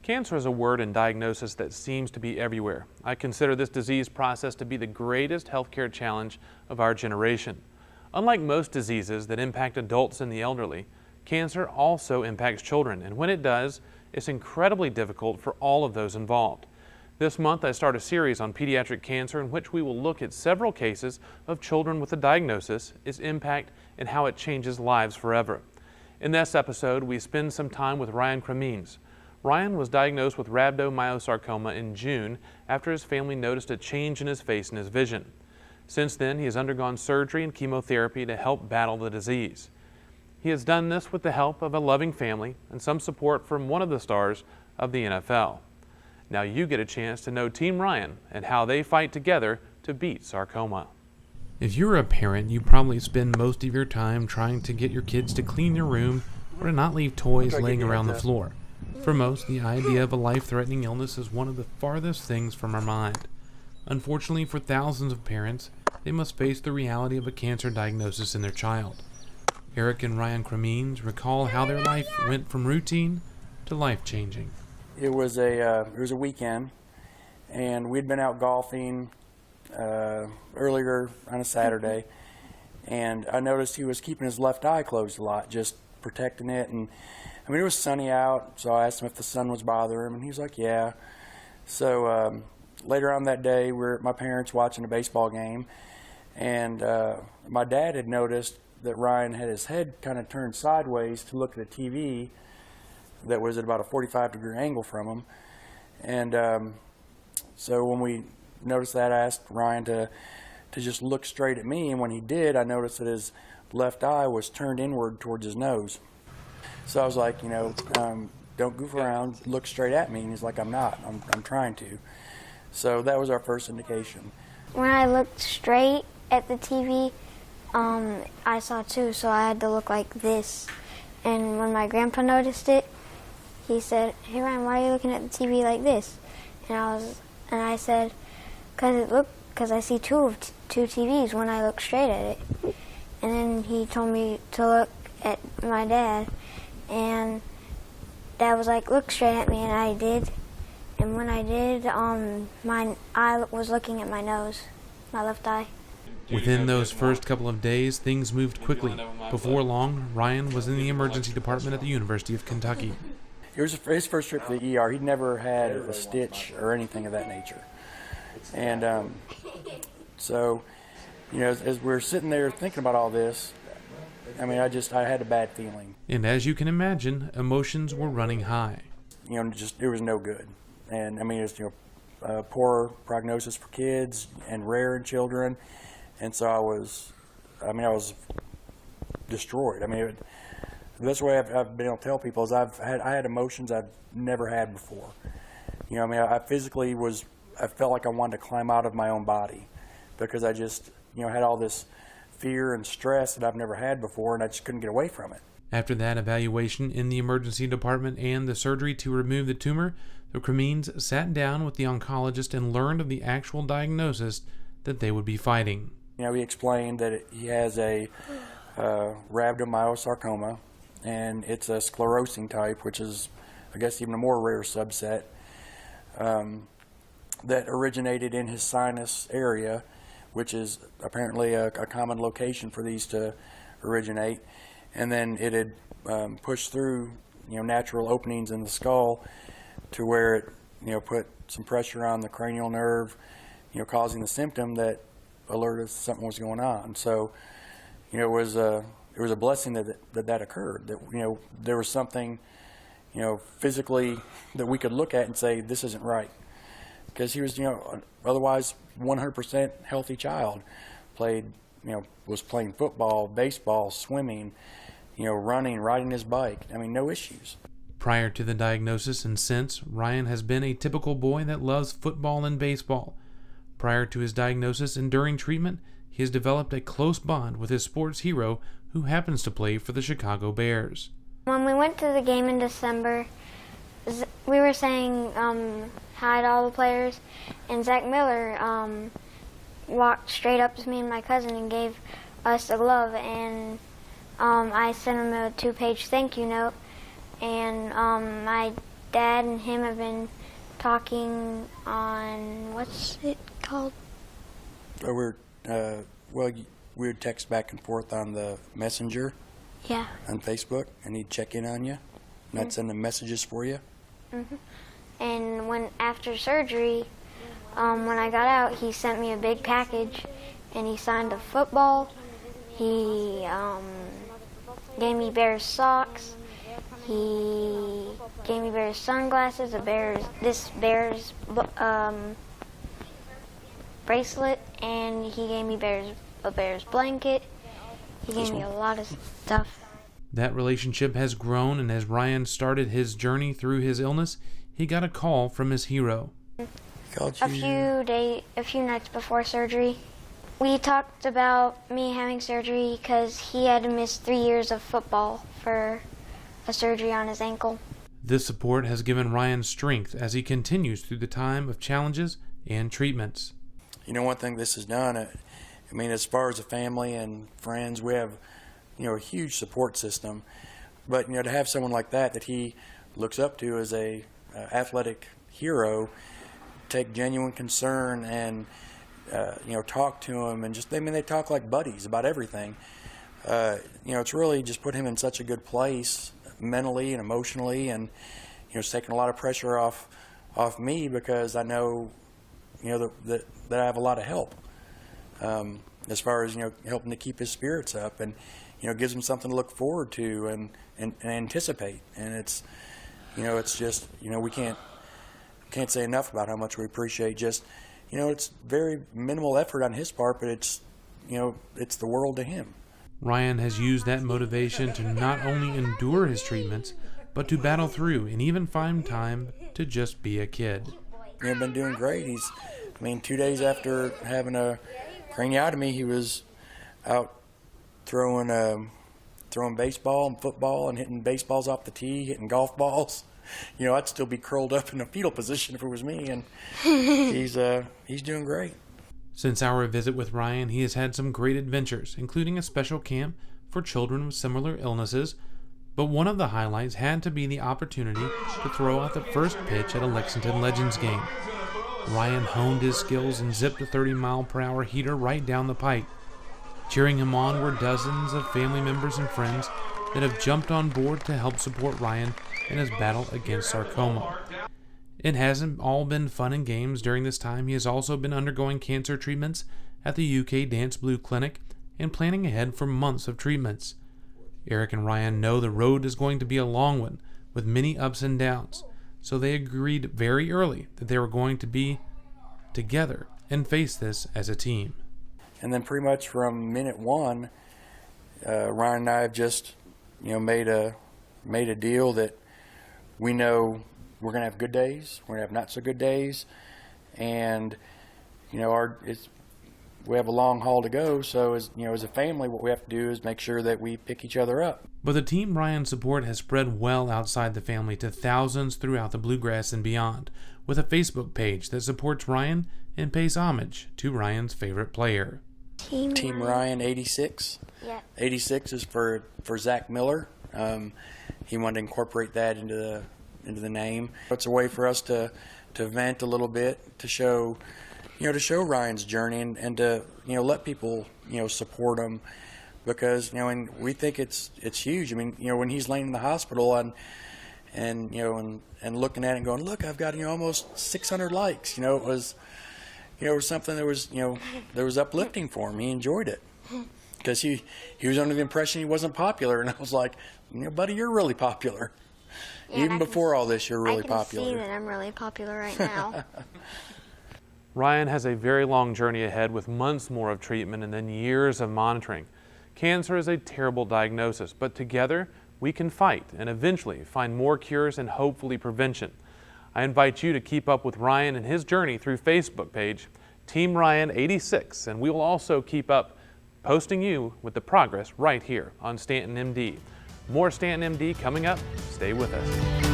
Cancer is a word and diagnosis that seems to be everywhere. I consider this disease process to be the greatest healthcare challenge of our generation. Unlike most diseases that impact adults and the elderly, cancer also impacts children, and when it does, it's incredibly difficult for all of those involved. This month I start a series on pediatric cancer in which we will look at several cases of children with a diagnosis, its impact, and how it changes lives forever. In this episode, we spend some time with Ryan Cremines. Ryan was diagnosed with rhabdomyosarcoma in June after his family noticed a change in his face and his vision. Since then, he has undergone surgery and chemotherapy to help battle the disease. He has done this with the help of a loving family and some support from one of the stars of the NFL. Now you get a chance to know Team Ryan and how they fight together to beat sarcoma. If you're a parent, you probably spend most of your time trying to get your kids to clean their room or to not leave toys laying around the floor. For most, the idea of a life-threatening illness is one of the farthest things from our mind. Unfortunately for thousands of parents, they must face the reality of a cancer diagnosis in their child. Eric and Ryan Cremines recall how their life went from routine to life-changing. It was a weekend, and we'd been out golfing earlier on a Saturday, and I noticed he was keeping his left eye closed a lot, just protecting it. And I mean, it was sunny out, so I asked him if the sun was bothering him, and he was like, yeah. So later on that day, we were at my parents' watching a baseball game, and my dad had noticed that Ryan had his head kind of turned sideways to look at a TV that was at about a 45-degree angle from him. And so when we noticed that, I asked Ryan to just look straight at me, and when he did, I noticed that his left eye was turned inward towards his nose. So I was like, don't goof around, look straight at me. And he's like, I'm not, I'm trying to. So that was our first indication. When I looked straight at the TV, I saw too, so I had to look like this. And when my grandpa noticed it, he said, hey Ryan, why are you looking at the TV like this? And I said, because I see two TVs when I look straight at it. And then he told me to look at my dad, and Dad was like, look straight at me, and I did. And when I did, my eye was looking at my nose, my left eye. Within those first couple of days, things moved quickly. Before long, Ryan was in the emergency department at the University of Kentucky. It was his first trip to the ER. He'd never had a stitch or anything of that nature. And so, as we're sitting there thinking about all this, I mean, I had a bad feeling. And as you can imagine, emotions were running high. It was no good. And I mean, it's poor prognosis for kids and rare in children. And so I was destroyed. I mean, the best way I've been able to tell people is I had emotions I've never had before. I felt like I wanted to climb out of my own body because I just, had all this fear and stress that I've never had before, and I just couldn't get away from it. After that evaluation in the emergency department and the surgery to remove the tumor, the Cremines sat down with the oncologist and learned of the actual diagnosis that they would be fighting. He explained that he has a rhabdomyosarcoma, and it's a sclerosing type, which is, I guess, even a more rare subset that originated in his sinus area, which is apparently a common location for these to originate. And then it had pushed through, natural openings in the skull to where it, put some pressure on the cranial nerve, causing the symptom that alerted us something was going on. So, it was a blessing that occurred. That there was something, physically that we could look at and say this isn't right, because he was, otherwise 100% healthy child. Was playing football, baseball, swimming, running, riding his bike. I mean, no issues. Prior to the diagnosis and since, Ryan has been a typical boy that loves football and baseball. Prior to his diagnosis and during treatment, he has developed a close bond with his sports hero who happens to play for the Chicago Bears. When we went to the game in December, we were saying hi to all the players, and Zach Miller walked straight up to me and my cousin and gave us a glove, and I sent him a 2-page thank you note, and my Dad and him have been talking on, what's it called? We would text back and forth on the Messenger Yeah. on Facebook, and he'd check in on you, and I'd send him messages for you. And after surgery, when I got out, he sent me a big package, and he signed a football. He gave me Bears socks. He gave me Bears sunglasses, this Bears bracelet, and he gave me a Bears blanket. He gave me a lot of stuff. That relationship has grown, and as Ryan started his journey through his illness, he got a call from his hero. A few nights before surgery, we talked about me having surgery because he had to miss 3 years of football for a surgery on his ankle. This support has given Ryan strength as he continues through the time of challenges and treatments. You know, one thing this has done, as far as a family and friends, we have, a huge support system. But, to have someone like that he looks up to as a athletic hero, take genuine concern and, talk to him and they talk like buddies about everything. It's really just put him in such a good place mentally and emotionally, and, it's taken a lot of pressure off me because I know, that I have a lot of help as far as, helping to keep his spirits up, and, gives him something to look forward to and anticipate. And it's, it's just, we can't say enough about how much we appreciate just, it's very minimal effort on his part, but it's, it's the world to him. Ryan has used that motivation to not only endure his treatments, but to battle through and even find time to just be a kid. He's been doing great. 2 days after having a craniotomy, he was out throwing baseball and football and hitting baseballs off the tee, hitting golf balls. I'd still be curled up in a fetal position if it was me, and he's doing great. Since our visit with Ryan, he has had some great adventures, including a special camp for children with similar illnesses, but one of the highlights had to be the opportunity to throw out the first pitch at a Lexington Legends game. Ryan honed his skills and zipped a 30-mile-per-hour heater right down the pipe. Cheering him on were dozens of family members and friends that have jumped on board to help support Ryan in his battle against sarcoma. It hasn't all been fun and games during this time. He has also been undergoing cancer treatments at the UK Dance Blue Clinic and planning ahead for months of treatments. Eric and Ryan know the road is going to be a long one with many ups and downs, so they agreed very early that they were going to be together and face this as a team. And then pretty much from minute one, Ryan and I have just, made a deal that we know we're going to have good days, we're going to have not so good days, and we have a long haul to go. So as a family, what we have to do is make sure that we pick each other up. But the Team Ryan support has spread well outside the family to thousands throughout the Bluegrass and beyond, with a Facebook page that supports Ryan and pays homage to Ryan's favorite player. Team Ryan 86. Yeah. 86 is for Zach Miller. He wanted to incorporate that into the name. It's a way for us to vent a little bit, to show Ryan's journey and to let people support him, because and we think it's huge. When he's laying in the hospital and looking at it and going, look, I've got almost 600 likes. It was something that was uplifting for him. He enjoyed it because he was under the impression he wasn't popular, and I was like, buddy, you're really popular. Yeah, even before all this, you're really popular. I can see that I'm really popular right now. Ryan has a very long journey ahead with months more of treatment and then years of monitoring. Cancer is a terrible diagnosis, but together we can fight and eventually find more cures and hopefully prevention. I invite you to keep up with Ryan and his journey through Facebook page Team Ryan 86, and we will also keep up posting you with the progress right here on StantonMD. More StantonMD coming up. Stay with us.